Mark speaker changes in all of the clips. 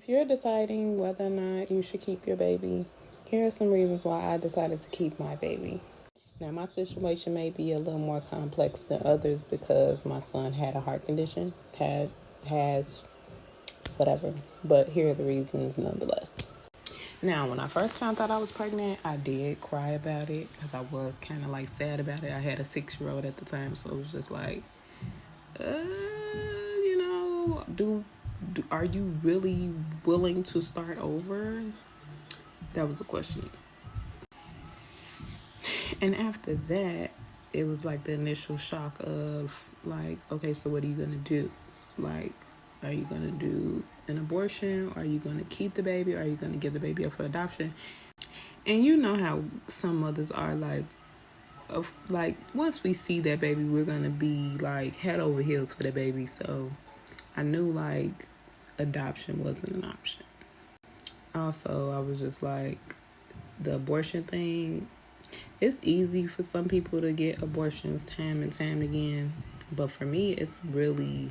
Speaker 1: you're deciding whether or not you should keep your baby, here are some reasons why I decided to keep my baby. Now, my situation may be a little more complex than others because my son had a heart condition, has, whatever. But here are the reasons nonetheless. Now, when I first found out I was pregnant, I did cry about it because I was kind of like sad about it. I had a 6-year-old at the time, so it was just like, you know, are you really willing to start over? That was a question. And after that, it was like the initial shock of like, okay, so what are you gonna do? Like, are you gonna do an abortion? Are you gonna keep the baby? Are you gonna give the baby up for adoption? And you know how some mothers are like once we see that baby, we're gonna be like head over heels for the baby. So I knew like adoption wasn't an option. Also, I was just like, the abortion thing, it's easy for some people to get abortions time and time again, but for me it's really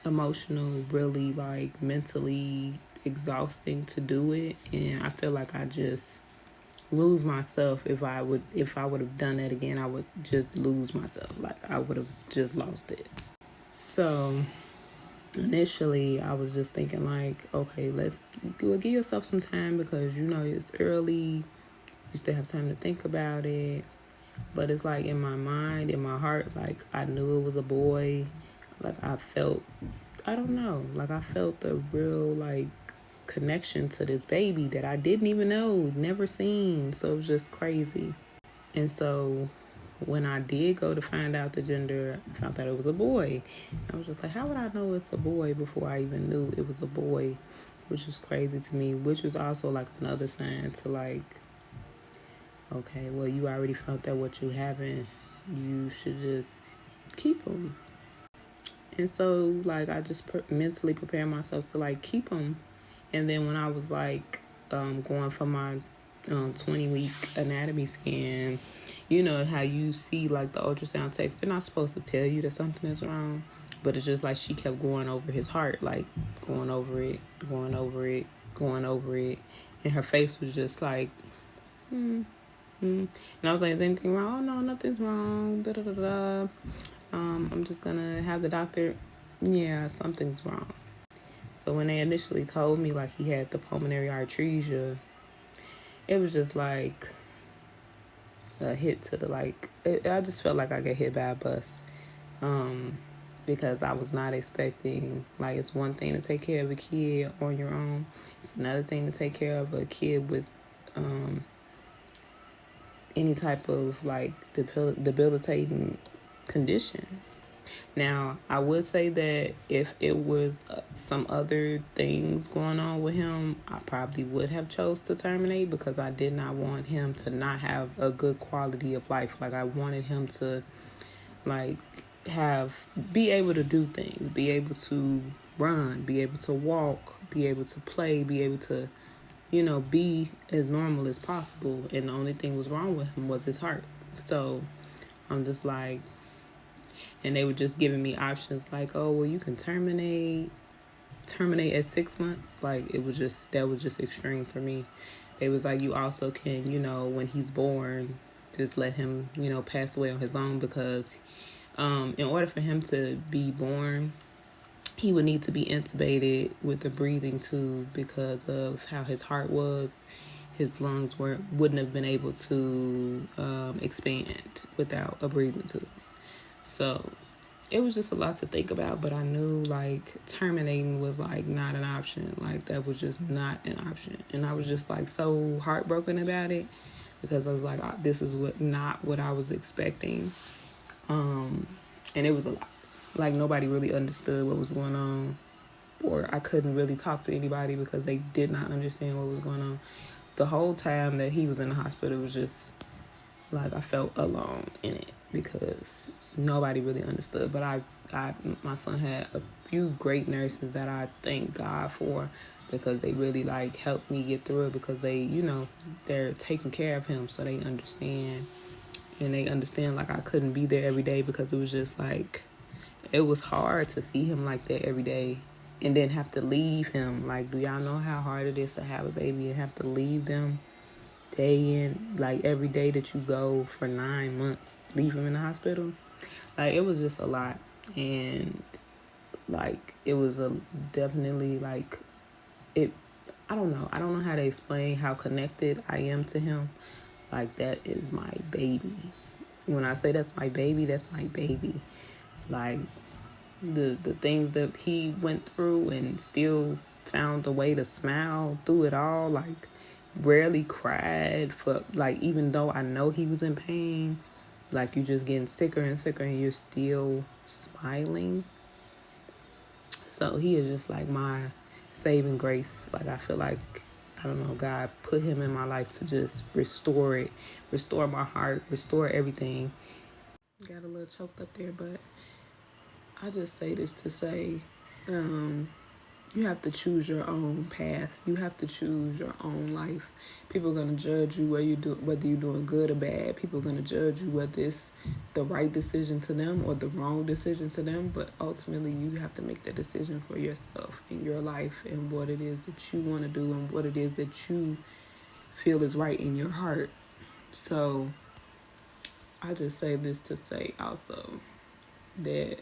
Speaker 1: emotional, really like mentally exhausting to do it, and I feel like I just lose myself if I would have done that again. I would just lose myself, like I would have just lost it. So initially I was just thinking like, okay, let's give yourself some time because you know it's early, you still have time to think about it. But it's like in my mind, in my heart, like I knew it was a boy. Like I felt, I don't know, like I felt a real like connection to this baby that I didn't even know, never seen. So it was just crazy. And so when I did go to find out the gender, I found out it was a boy. I was just like, how would I know it's a boy before I even knew it was a boy? Which was crazy to me, which was also like another sign to like, okay, well, you already found out what you having. You should just keep them. And so, like, I just mentally prepared myself to, like, keep them. And then when I was, like, going for my 20-week anatomy scan, you know how you see, like, the ultrasound text. They're not supposed to tell you that something is wrong. But it's just like she kept going over his heart, like, going over it, going over it, going over it. And her face was just like, and I was like, is anything wrong? Oh, no, nothing's wrong. Da, da, da, da. I'm just going to have the doctor. Yeah, something's wrong. So when they initially told me, like, he had the pulmonary arteria, it was just like a hit to the, like, I just felt like I got hit by a bus. Because I was not expecting, like, it's one thing to take care of a kid on your own. It's another thing to take care of a kid with any type of like debilitating condition. Now, I would say that if it was some other things going on with him, I probably would have chose to terminate because I did not want him to not have a good quality of life. Like I wanted him to like be able to do things, be able to run, be able to walk, be able to play, be able to be as normal as possible. And the only thing was wrong with him was his heart. So I'm just like, and they were just giving me options like, oh, well, you can terminate at 6 months. Like that was just extreme for me. It was like, you also can, when he's born, just let him, pass away on his own because in order for him to be born, he would need to be intubated with a breathing tube because of how his heart was. His lungs wouldn't have been able to expand without a breathing tube. So it was just a lot to think about, but I knew like terminating was like not an option. Like that was just not an option. And I was just like so heartbroken about it because I was like, this is not what I was expecting. And it was a lot. Like nobody really understood what was going on, or I couldn't really talk to anybody because they did not understand what was going on. The whole time that he was in the hospital, it was just like I felt alone in it because nobody really understood. But my son had a few great nurses that I thank God for because they really like helped me get through it because they, they're taking care of him, so they understand. And they understand like I couldn't be there every day because it was just like it was hard to see him like that every day. and then have to leave him. Like, do y'all know how hard it is to have a baby and have to leave them day in, like every day that you go for 9 months, leave him in the hospital? Like, it was just a lot. And like, it was a definitely like it. I don't know. I don't know how to explain how connected I am to him. Like, that is my baby. When I say that's my baby, that's my baby. Like, the things that he went through and still found a way to smile through it all. Like, rarely cried for, like, even though I know he was in pain. Like, you just getting sicker and sicker and you're still smiling. So he is just like my saving grace. Like, I feel like, I don't know, God put him in my life to just restore it, restore my heart, restore everything. Got a little choked up there, but I just say this to say, you have to choose your own path. You have to choose your own life. People are gonna judge you whether you're doing good or bad. People are gonna judge you whether it's the right decision to them or the wrong decision to them. But ultimately, you have to make the decision for yourself in your life and what it is that you want to do and what it is that you feel is right in your heart. So I just say this to say also that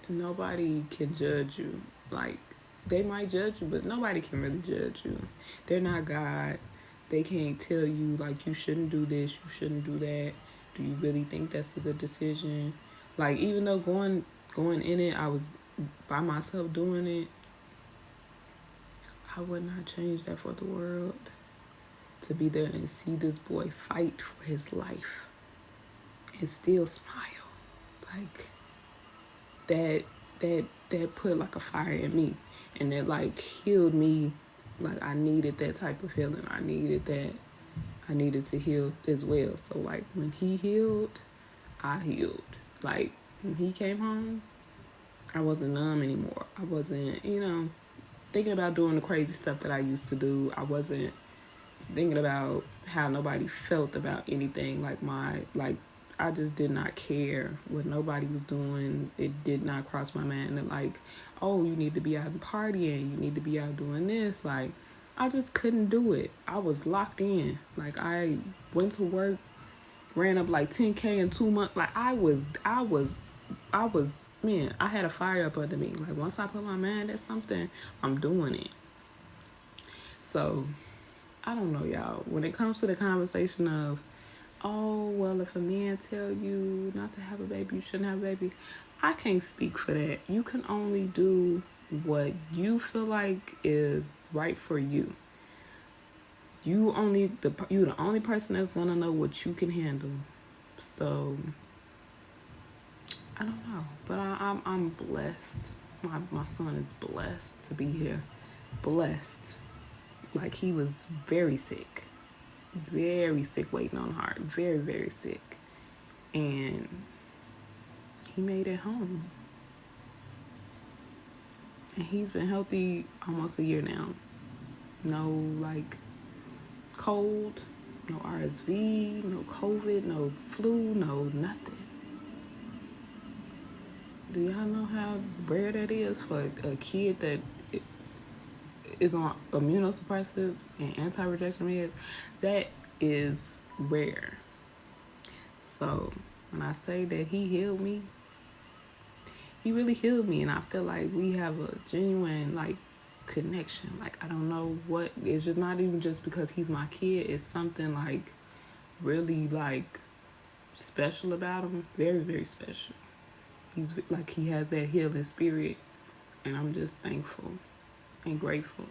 Speaker 1: nobody can judge you. Like, they might judge you, but nobody can really judge you. They're not God. They can't tell you, like, you shouldn't do this, you shouldn't do that. Do you really think that's a good decision? Like, even though going in it, I was by myself doing it, I would not change that for the world. To be there and see this boy fight for his life and still smile. Like, that put like a fire in me, and that like healed me. Like, I needed that type of feeling. I needed to heal as well. So like, when he healed, I healed. Like, when he came home, I wasn't numb anymore. I wasn't, thinking about doing the crazy stuff that I used to do. I wasn't thinking about how nobody felt about anything. Like, I just did not care what nobody was doing. It did not cross my mind that, like, oh, you need to be out and partying, you need to be out doing this. Like, I just couldn't do it. I was locked in. Like, I went to work, ran up like 10K in 2 months. Like, I was, man, I had a fire up under me. Like, once I put my mind at something, I'm doing it. So, I don't know, y'all. When it comes to the conversation of, oh, well, if a man tell you not to have a baby, you shouldn't have a baby, I can't speak for that. You can only do what you feel like is right for you. You're the only person that's gonna know what you can handle. So I don't know, but I'm blessed. My son is blessed to be here. Blessed. Like, he was very sick, waiting on heart, very, very sick. And he made it home. And he's been healthy almost a year now. No, like, cold, no RSV, no COVID, no flu, no nothing. Do y'all know how rare that is for a kid that is on immunosuppressives and anti-rejection meds? That is rare. So when I say that he healed me, he really healed me, and I feel like we have a genuine, like, connection. Like, I don't know what, it's just not even just because he's my kid. It's something like really like special about him. Very, very special. He's like, he has that healing spirit, and I'm just thankful and grateful.